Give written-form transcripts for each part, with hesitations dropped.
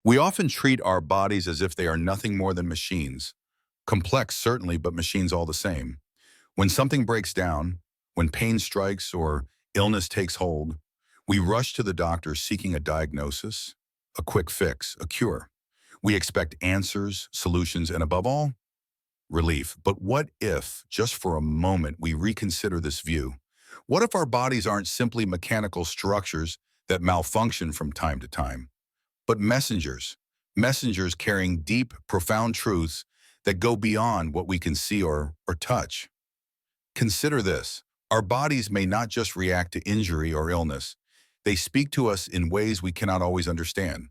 We often treat our bodies as if they are nothing more than machines. Complex, certainly, but machines all the same. When something breaks down, when pain strikes or illness takes hold, we rush to the doctor seeking a diagnosis, a quick fix, a cure. We expect answers, solutions, and above all, relief. But what if, just for a moment, we reconsider this view? What if our bodies aren't simply mechanical structures that malfunction from time to time, but messengers carrying deep, profound truths that go beyond what we can see or touch? Consider this. Our bodies may not just react to injury or illness. They speak to us in ways we cannot always understand.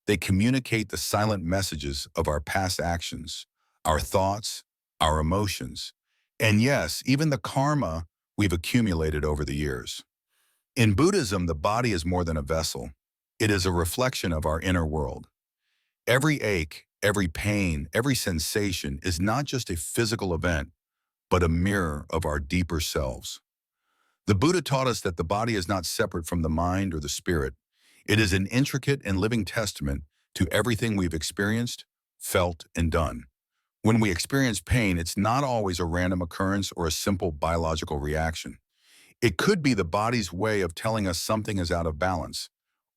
They communicate the silent messages of our past actions, our thoughts, our emotions, and yes, even the karma we've accumulated over the years. In Buddhism, the body is more than a vessel. It is a reflection of our inner world. Every ache, every pain, every sensation is not just a physical event, but a mirror of our deeper selves. The Buddha taught us that the body is not separate from the mind or the spirit. It is an intricate and living testament to everything we've experienced, felt, and done. When we experience pain, it's not always a random occurrence or a simple biological reaction. It could be the body's way of telling us something is out of balance,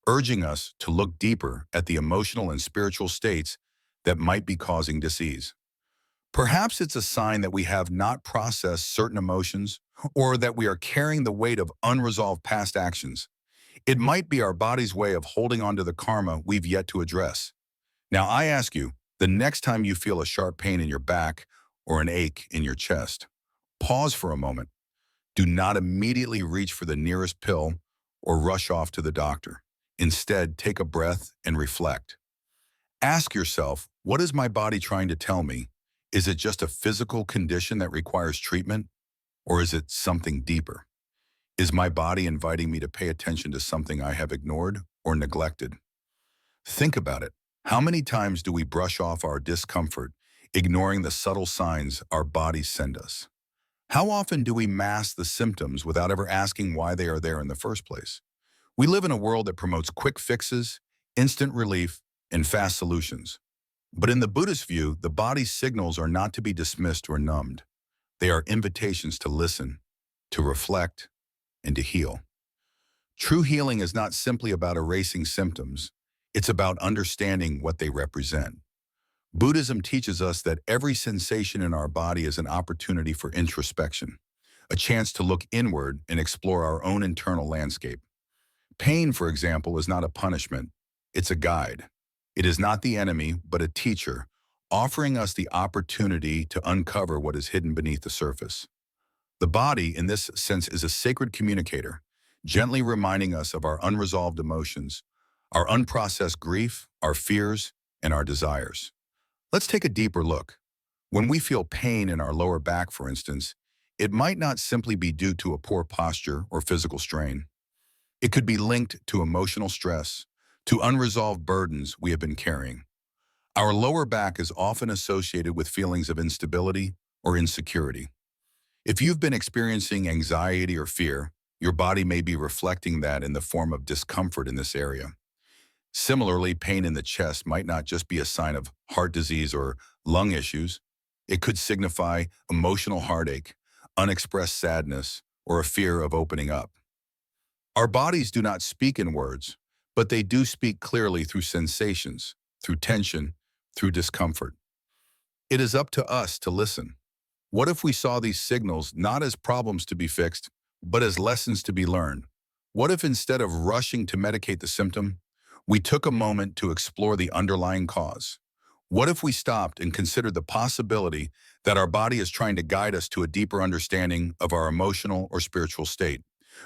urging us to look deeper at the emotional and spiritual states that might be causing disease. Perhaps it's a sign that we have not processed certain emotions or that we are carrying the weight of unresolved past actions. It might be our body's way of holding on to the karma we've yet to address. Now, I ask you, the next time you feel a sharp pain in your back or an ache in your chest, pause for a moment. Do not immediately reach for the nearest pill or rush off to the doctor. Instead, take a breath and reflect. Ask yourself, what is my body trying to tell me? Is it just a physical condition that requires treatment, or is it something deeper? Is my body inviting me to pay attention to something I have ignored or neglected? Think about it. How many times do we brush off our discomfort, ignoring the subtle signs our bodies send us? How often do we mask the symptoms without ever asking why they are there in the first place? We live in a world that promotes quick fixes, instant relief, and fast solutions. But in the Buddhist view, the body's signals are not to be dismissed or numbed. They are invitations to listen, to reflect, and to heal. True healing is not simply about erasing symptoms. It's about understanding what they represent. Buddhism teaches us that every sensation in our body is an opportunity for introspection, a chance to look inward and explore our own internal landscape. Pain, for example, is not a punishment. It's a guide. It is not the enemy, but a teacher, offering us the opportunity to uncover what is hidden beneath the surface. The body, in this sense, is a sacred communicator, gently reminding us of our unresolved emotions, our unprocessed grief, our fears, and our desires. Let's take a deeper look. When we feel pain in our lower back, for instance, it might not simply be due to a poor posture or physical strain. It could be linked to emotional stress, to unresolved burdens we have been carrying. Our lower back is often associated with feelings of instability or insecurity. If you've been experiencing anxiety or fear, your body may be reflecting that in the form of discomfort in this area. Similarly, pain in the chest might not just be a sign of heart disease or lung issues. It could signify emotional heartache, unexpressed sadness, or a fear of opening up. Our bodies do not speak in words, but they do speak clearly through sensations, through tension, through discomfort. It is up to us to listen. What if we saw these signals not as problems to be fixed, but as lessons to be learned? What if instead of rushing to medicate the symptom, we took a moment to explore the underlying cause? What if we stopped and considered the possibility that our body is trying to guide us to a deeper understanding of our emotional or spiritual state?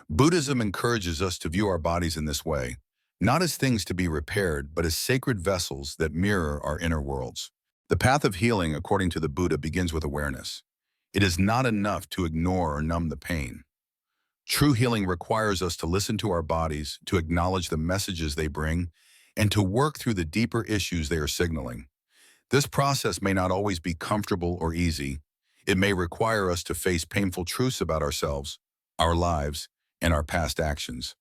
Buddhism encourages us to view our bodies in this way, not as things to be repaired, but as sacred vessels that mirror our inner worlds. The path of healing, according to the Buddha, begins with awareness. It is not enough to ignore or numb the pain. True healing requires us to listen to our bodies, to acknowledge the messages they bring, and to work through the deeper issues they are signaling. This process may not always be comfortable or easy. It may require us to face painful truths about ourselves, our lives, and our past actions.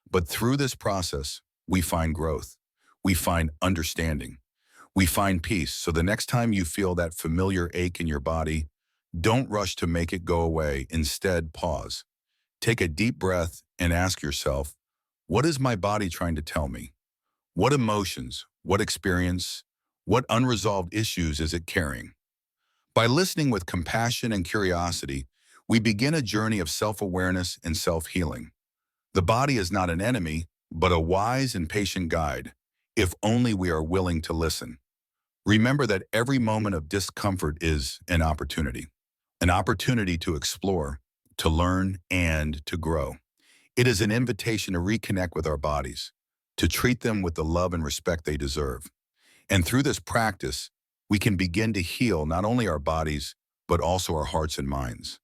But through this process, we find growth. We find understanding. We find peace. So the next time you feel that familiar ache in your body, don't rush to make it go away. Instead, pause. Take a deep breath and ask yourself, what is my body trying to tell me? What emotions, what experience, what unresolved issues is it carrying? By listening with compassion and curiosity, we begin a journey of self-awareness and self-healing. The body is not an enemy, but a wise and patient guide, if only we are willing to listen. Remember that every moment of discomfort is an opportunity to explore, to learn, and to grow. It is an invitation to reconnect with our bodies, to treat them with the love and respect they deserve. And through this practice, we can begin to heal not only our bodies, but also our hearts and minds.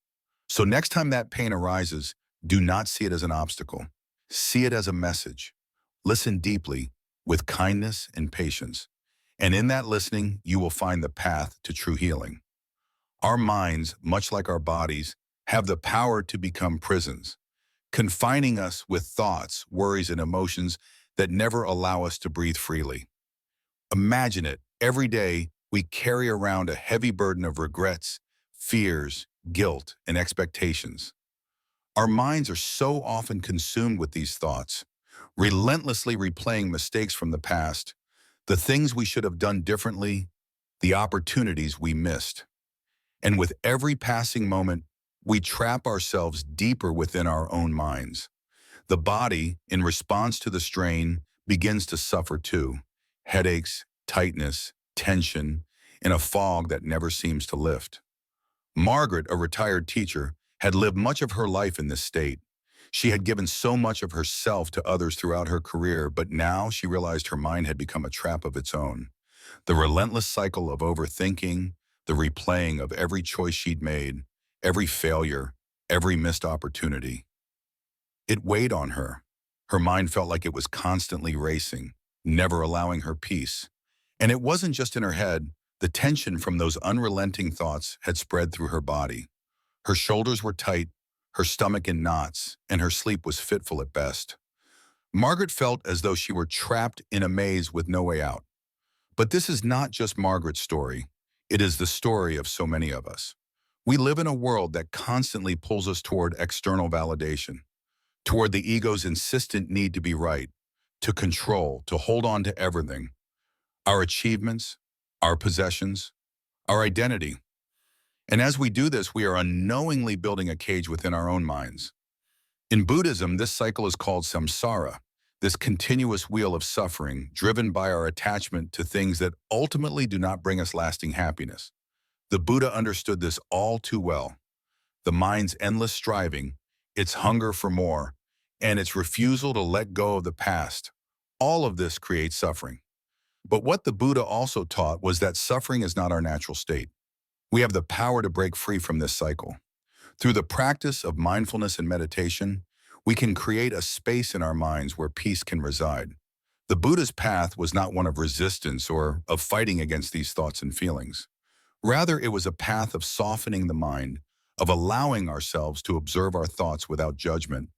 So next time that pain arises, do not see it as an obstacle. See it as a message. Listen deeply, with kindness and patience. And in that listening, you will find the path to true healing. Our minds, much like our bodies, have the power to become prisons, confining us with thoughts, worries, and emotions that never allow us to breathe freely. Imagine it. Every day, we carry around a heavy burden of regrets, fears, guilt, and expectations. Our minds are so often consumed with these thoughts, relentlessly replaying mistakes from the past, the things we should have done differently, the opportunities we missed. And with every passing moment, we trap ourselves deeper within our own minds. The body, in response to the strain, begins to suffer too. Headaches, tightness, tension, and a fog that never seems to lift. Margaret, a retired teacher, had lived much of her life in this state. She had given so much of herself to others throughout her career, but now she realized her mind had become a trap of its own. The relentless cycle of overthinking, the replaying of every choice she'd made, every failure, every missed opportunity. It weighed on her. Her mind felt like it was constantly racing, never allowing her peace. And it wasn't just in her head. The tension from those unrelenting thoughts had spread through her body. Her shoulders were tight, her stomach in knots, and her sleep was fitful at best. Margaret felt as though she were trapped in a maze with no way out. But this is not just Margaret's story. It is the story of so many of us. We live in a world that constantly pulls us toward external validation, toward the ego's insistent need to be right, to control, to hold on to everything. Our achievements, our possessions, our identity. And as we do this, we are unknowingly building a cage within our own minds. In Buddhism, this cycle is called samsara, this continuous wheel of suffering driven by our attachment to things that ultimately do not bring us lasting happiness. The Buddha understood this all too well. The mind's endless striving, its hunger for more, and its refusal to let go of the past. All of this creates suffering. But what the Buddha also taught was that suffering is not our natural state. We have the power to break free from this cycle. Through the practice of mindfulness and meditation, we can create a space in our minds where peace can reside. The Buddha's path was not one of resistance or of fighting against these thoughts and feelings. Rather, it was a path of softening the mind, of allowing ourselves to observe our thoughts without judgment,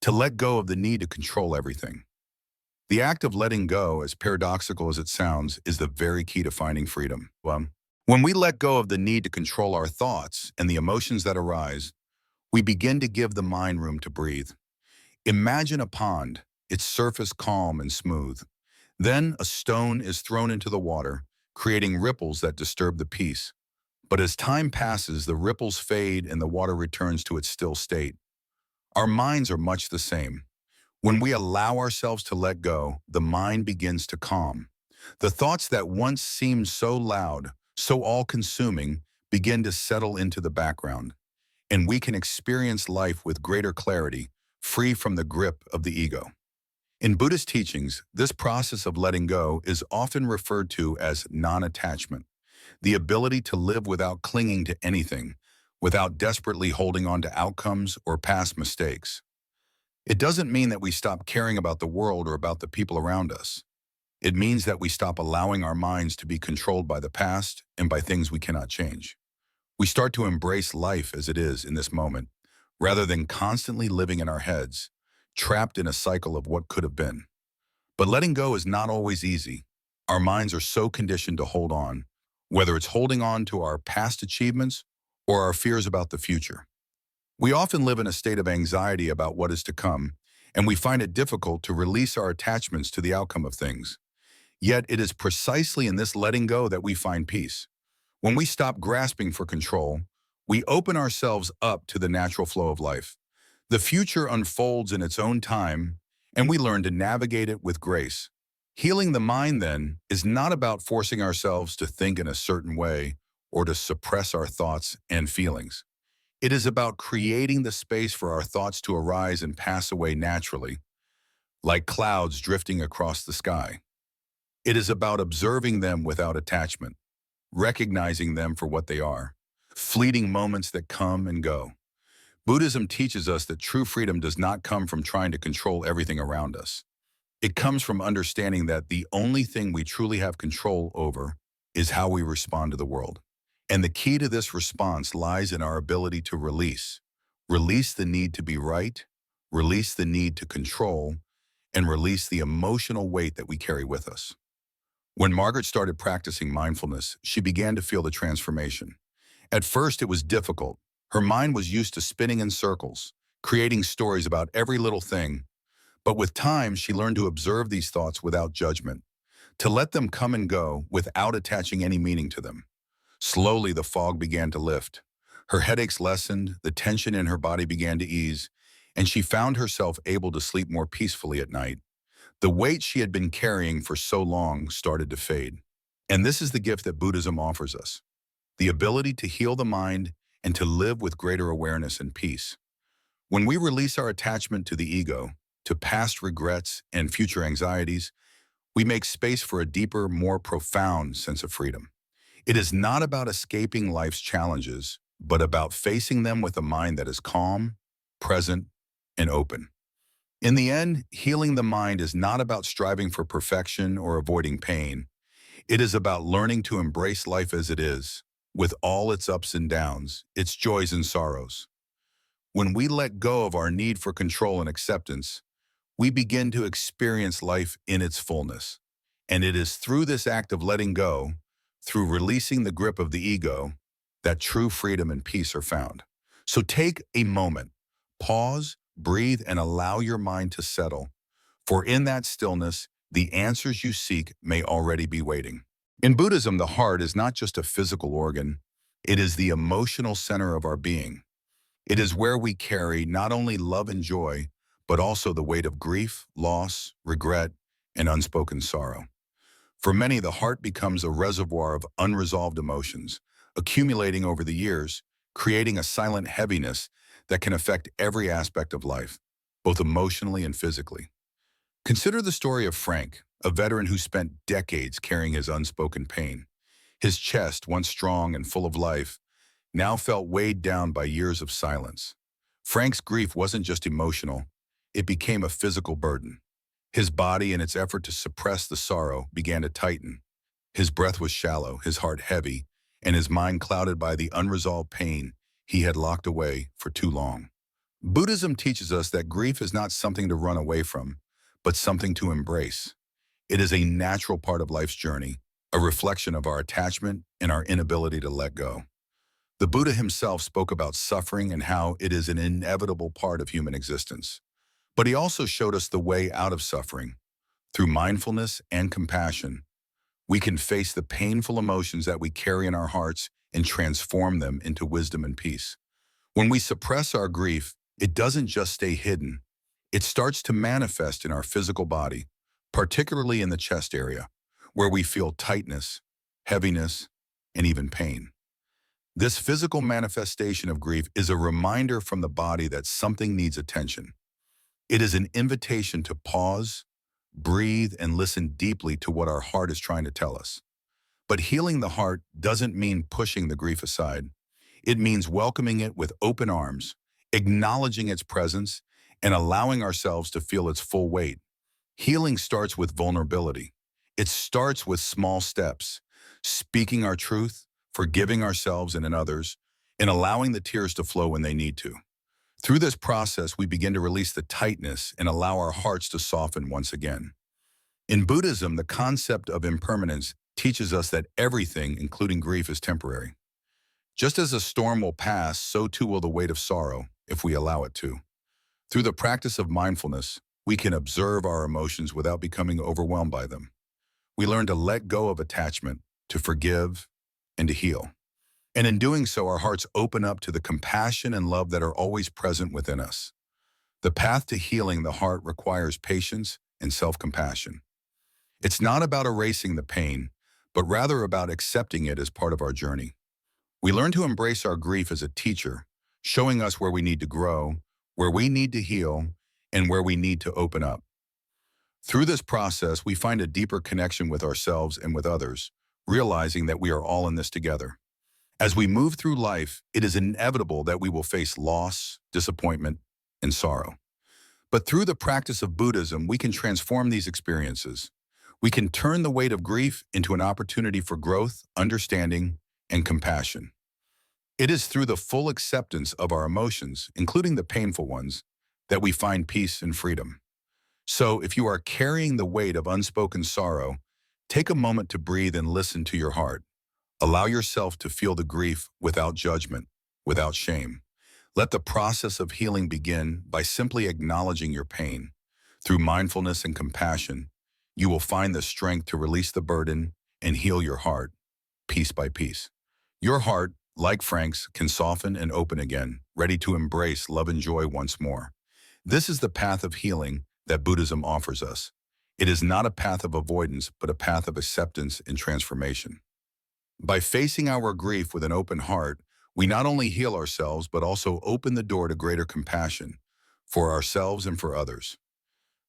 to let go of the need to control everything. The act of letting go, as paradoxical as it sounds, is the very key to finding freedom. When we let go of the need to control our thoughts and the emotions that arise, we begin to give the mind room to breathe. Imagine a pond, its surface calm and smooth. Then a stone is thrown into the water, creating ripples that disturb the peace. But as time passes, the ripples fade and the water returns to its still state. Our minds are much the same. When we allow ourselves to let go, the mind begins to calm. The thoughts that once seemed so loud, so all-consuming, begin to settle into the background, and we can experience life with greater clarity, free from the grip of the ego. In Buddhist teachings, this process of letting go is often referred to as non-attachment, the ability to live without clinging to anything, without desperately holding on to outcomes or past mistakes. It doesn't mean that we stop caring about the world or about the people around us. It means that we stop allowing our minds to be controlled by the past and by things we cannot change. We start to embrace life as it is in this moment, rather than constantly living in our heads, trapped in a cycle of what could have been. But letting go is not always easy. Our minds are so conditioned to hold on, whether it's holding on to our past achievements or our fears about the future. We often live in a state of anxiety about what is to come, and we find it difficult to release our attachments to the outcome of things. Yet it is precisely in this letting go that we find peace. When we stop grasping for control, we open ourselves up to the natural flow of life. The future unfolds in its own time, and we learn to navigate it with grace. Healing the mind, then, is not about forcing ourselves to think in a certain way or to suppress our thoughts and feelings. It is about creating the space for our thoughts to arise and pass away naturally, like clouds drifting across the sky. It is about observing them without attachment, recognizing them for what they are, fleeting moments that come and go. Buddhism teaches us that true freedom does not come from trying to control everything around us. It comes from understanding that the only thing we truly have control over is how we respond to the world. And the key to this response lies in our ability to release. Release the need to be right, release the need to control, and release the emotional weight that we carry with us. When Margaret started practicing mindfulness, she began to feel the transformation. At first, it was difficult. Her mind was used to spinning in circles, creating stories about every little thing. But with time, she learned to observe these thoughts without judgment, to let them come and go without attaching any meaning to them. Slowly, the fog began to lift. Her headaches lessened, the tension in her body began to ease, and she found herself able to sleep more peacefully at night. The weight she had been carrying for so long started to fade. And this is the gift that Buddhism offers us: the ability to heal the mind and to live with greater awareness and peace. When we release our attachment to the ego, to past regrets and future anxieties, we make space for a deeper, more profound sense of freedom. It is not about escaping life's challenges, but about facing them with a mind that is calm, present, and open. In the end, healing the mind is not about striving for perfection or avoiding pain. It is about learning to embrace life as it is, with all its ups and downs, its joys and sorrows. When we let go of our need for control and acceptance, we begin to experience life in its fullness. And it is through this act of letting go, through releasing the grip of the ego, that true freedom and peace are found. So take a moment, pause, breathe, and allow your mind to settle. For in that stillness, the answers you seek may already be waiting. In Buddhism, the heart is not just a physical organ, it is the emotional center of our being. It is where we carry not only love and joy, but also the weight of grief, loss, regret, and unspoken sorrow. For many, the heart becomes a reservoir of unresolved emotions, accumulating over the years, creating a silent heaviness that can affect every aspect of life, both emotionally and physically. Consider the story of Frank, a veteran who spent decades carrying his unspoken pain. His chest, once strong and full of life, now felt weighed down by years of silence. Frank's grief wasn't just emotional, it became a physical burden. His body, in its effort to suppress the sorrow, began to tighten. His breath was shallow, his heart heavy, and his mind clouded by the unresolved pain he had locked away for too long. Buddhism teaches us that grief is not something to run away from, but something to embrace. It is a natural part of life's journey, a reflection of our attachment and our inability to let go. The Buddha himself spoke about suffering and how it is an inevitable part of human existence. But he also showed us the way out of suffering. Through mindfulness and compassion, we can face the painful emotions that we carry in our hearts and transform them into wisdom and peace. When we suppress our grief, it doesn't just stay hidden. It starts to manifest in our physical body, particularly in the chest area, where we feel tightness, heaviness, and even pain. This physical manifestation of grief is a reminder from the body that something needs attention. It is an invitation to pause, breathe, and listen deeply to what our heart is trying to tell us. But healing the heart doesn't mean pushing the grief aside. It means welcoming it with open arms, acknowledging its presence, and allowing ourselves to feel its full weight. Healing starts with vulnerability. It starts with small steps, speaking our truth, forgiving ourselves and in others, and allowing the tears to flow when they need to. Through this process, we begin to release the tightness and allow our hearts to soften once again. In Buddhism, the concept of impermanence teaches us that everything, including grief, is temporary. Just as a storm will pass, so too will the weight of sorrow, if we allow it to. Through the practice of mindfulness, we can observe our emotions without becoming overwhelmed by them. We learn to let go of attachment, to forgive, and to heal. And in doing so, our hearts open up to the compassion and love that are always present within us. The path to healing the heart requires patience and self-compassion. It's not about erasing the pain, but rather about accepting it as part of our journey. We learn to embrace our grief as a teacher, showing us where we need to grow, where we need to heal, and where we need to open up. Through this process, we find a deeper connection with ourselves and with others, realizing that we are all in this together. As we move through life, it is inevitable that we will face loss, disappointment, and sorrow. But through the practice of Buddhism, we can transform these experiences. We can turn the weight of grief into an opportunity for growth, understanding, and compassion. It is through the full acceptance of our emotions, including the painful ones, that we find peace and freedom. So, if you are carrying the weight of unspoken sorrow, take a moment to breathe and listen to your heart. Allow yourself to feel the grief without judgment, without shame. Let the process of healing begin by simply acknowledging your pain. Through mindfulness and compassion, you will find the strength to release the burden and heal your heart, piece by piece. Your heart, like Frank's, can soften and open again, ready to embrace love and joy once more. This is the path of healing that Buddhism offers us. It is not a path of avoidance, but a path of acceptance and transformation. By facing our grief with an open heart, we not only heal ourselves, but also open the door to greater compassion for ourselves and for others.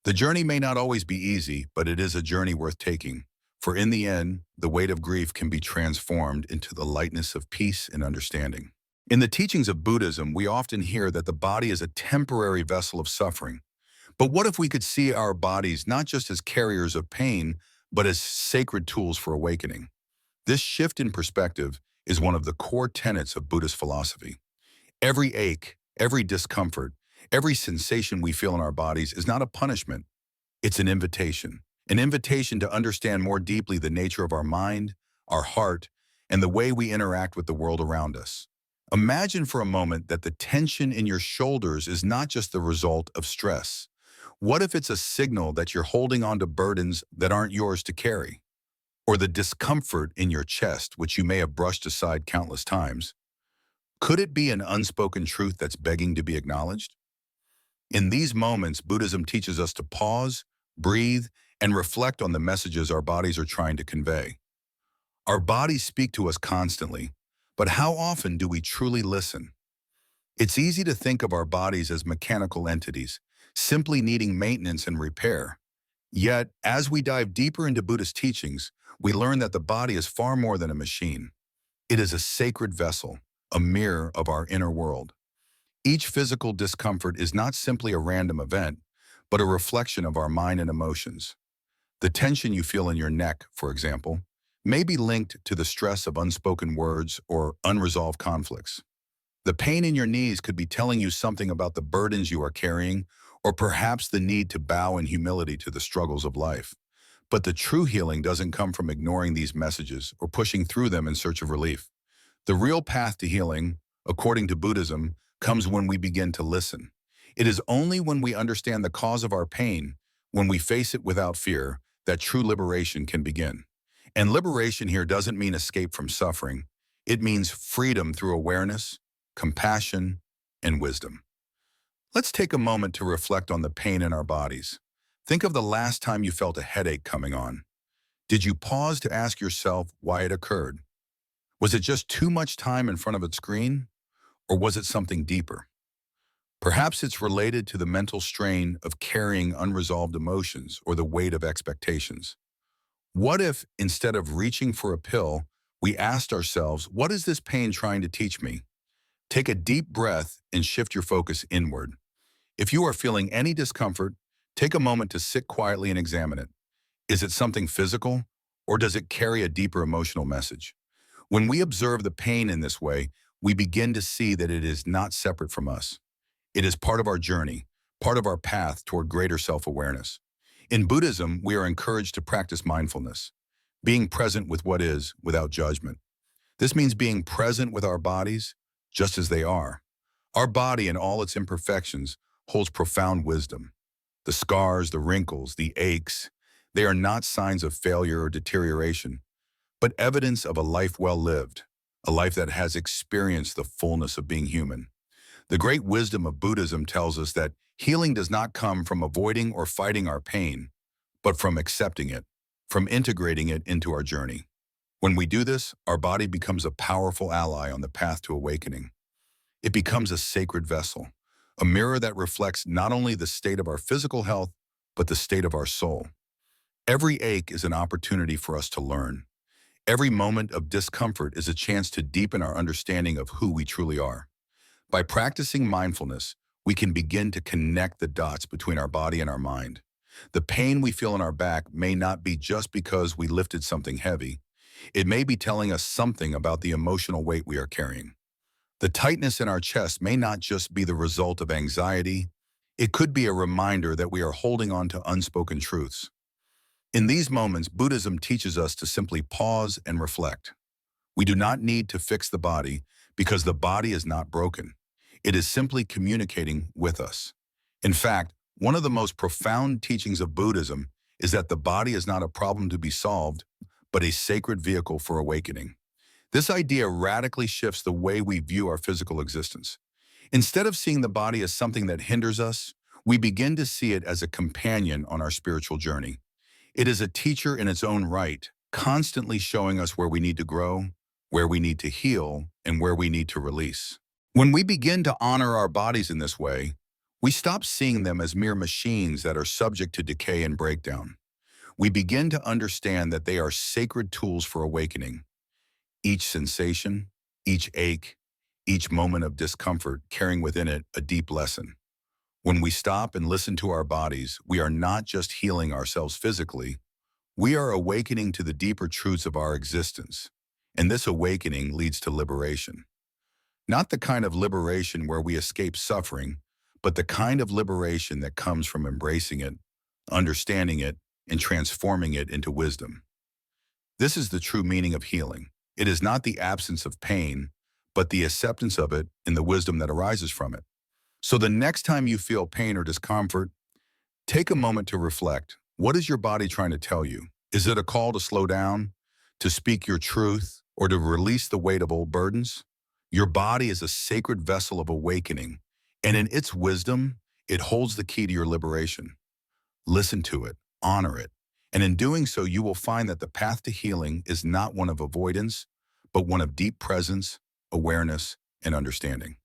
The journey may not always be easy, but it is a journey worth taking. For in the end, the weight of grief can be transformed into the lightness of peace and understanding. In the teachings of Buddhism, we often hear that the body is a temporary vessel of suffering. But what if we could see our bodies not just as carriers of pain, but as sacred tools for awakening? This shift in perspective is one of the core tenets of Buddhist philosophy. Every ache, every discomfort, every sensation we feel in our bodies is not a punishment. It's an invitation to understand more deeply the nature of our mind, our heart, and the way we interact with the world around us. Imagine for a moment that the tension in your shoulders is not just the result of stress. What if it's a signal that you're holding on to burdens that aren't yours to carry? Or the discomfort in your chest, which you may have brushed aside countless times? Could it be an unspoken truth that's begging to be acknowledged? In these moments, Buddhism teaches us to pause, breathe, and reflect on the messages our bodies are trying to convey. Our bodies speak to us constantly, but how often do we truly listen? It's easy to think of our bodies as mechanical entities, simply needing maintenance and repair. Yet, as we dive deeper into Buddhist teachings, we learn that the body is far more than a machine. It is a sacred vessel, a mirror of our inner world. Each physical discomfort is not simply a random event, but a reflection of our mind and emotions. The tension you feel in your neck, for example, may be linked to the stress of unspoken words or unresolved conflicts. The pain in your knees could be telling you something about the burdens you are carrying, or perhaps the need to bow in humility to the struggles of life. But the true healing doesn't come from ignoring these messages or pushing through them in search of relief. The real path to healing, according to Buddhism, comes when we begin to listen. It is only when we understand the cause of our pain, when we face it without fear, that true liberation can begin. And liberation here doesn't mean escape from suffering. It means freedom through awareness, compassion, and wisdom. Let's take a moment to reflect on the pain in our bodies. Think of the last time you felt a headache coming on. Did you pause to ask yourself why it occurred? Was it just too much time in front of a screen? Or was it something deeper? Perhaps it's related to the mental strain of carrying unresolved emotions or the weight of expectations. What if, instead of reaching for a pill, we asked ourselves, what is this pain trying to teach me? Take a deep breath and shift your focus inward. If you are feeling any discomfort, take a moment to sit quietly and examine it. Is it something physical, or does it carry a deeper emotional message? When we observe the pain in this way, we begin to see that it is not separate from us. It is part of our journey, part of our path toward greater self-awareness. In Buddhism, we are encouraged to practice mindfulness, being present with what is without judgment. This means being present with our bodies just as they are. Our body in all its imperfections holds profound wisdom. The scars, the wrinkles, the aches, they are not signs of failure or deterioration, but evidence of a life well lived, a life that has experienced the fullness of being human. The great wisdom of Buddhism tells us that healing does not come from avoiding or fighting our pain, but from accepting it, from integrating it into our journey. When we do this, our body becomes a powerful ally on the path to awakening. It becomes a sacred vessel, a mirror that reflects not only the state of our physical health, but the state of our soul. Every ache is an opportunity for us to learn. Every moment of discomfort is a chance to deepen our understanding of who we truly are. By practicing mindfulness, we can begin to connect the dots between our body and our mind. The pain we feel in our back may not be just because we lifted something heavy. It may be telling us something about the emotional weight we are carrying. The tightness in our chest may not just be the result of anxiety. It could be a reminder that we are holding on to unspoken truths. In these moments, Buddhism teaches us to simply pause and reflect. We do not need to fix the body because the body is not broken. It is simply communicating with us. In fact, one of the most profound teachings of Buddhism is that the body is not a problem to be solved, but a sacred vehicle for awakening. This idea radically shifts the way we view our physical existence. Instead of seeing the body as something that hinders us, we begin to see it as a companion on our spiritual journey. It is a teacher in its own right, constantly showing us where we need to grow, where we need to heal, and where we need to release. When we begin to honor our bodies in this way, we stop seeing them as mere machines that are subject to decay and breakdown. We begin to understand that they are sacred tools for awakening. Each sensation, each ache, each moment of discomfort carrying within it a deep lesson. When we stop and listen to our bodies, we are not just healing ourselves physically, we are awakening to the deeper truths of our existence. And this awakening leads to liberation. Not the kind of liberation where we escape suffering, but the kind of liberation that comes from embracing it, understanding it, and transforming it into wisdom. This is the true meaning of healing. It is not the absence of pain, but the acceptance of it and the wisdom that arises from it. So the next time you feel pain or discomfort, take a moment to reflect. What is your body trying to tell you? Is it a call to slow down, to speak your truth, or to release the weight of old burdens? Your body is a sacred vessel of awakening, and in its wisdom, it holds the key to your liberation. Listen to it, honor it, and in doing so, you will find that the path to healing is not one of avoidance, but one of deep presence, awareness, and understanding.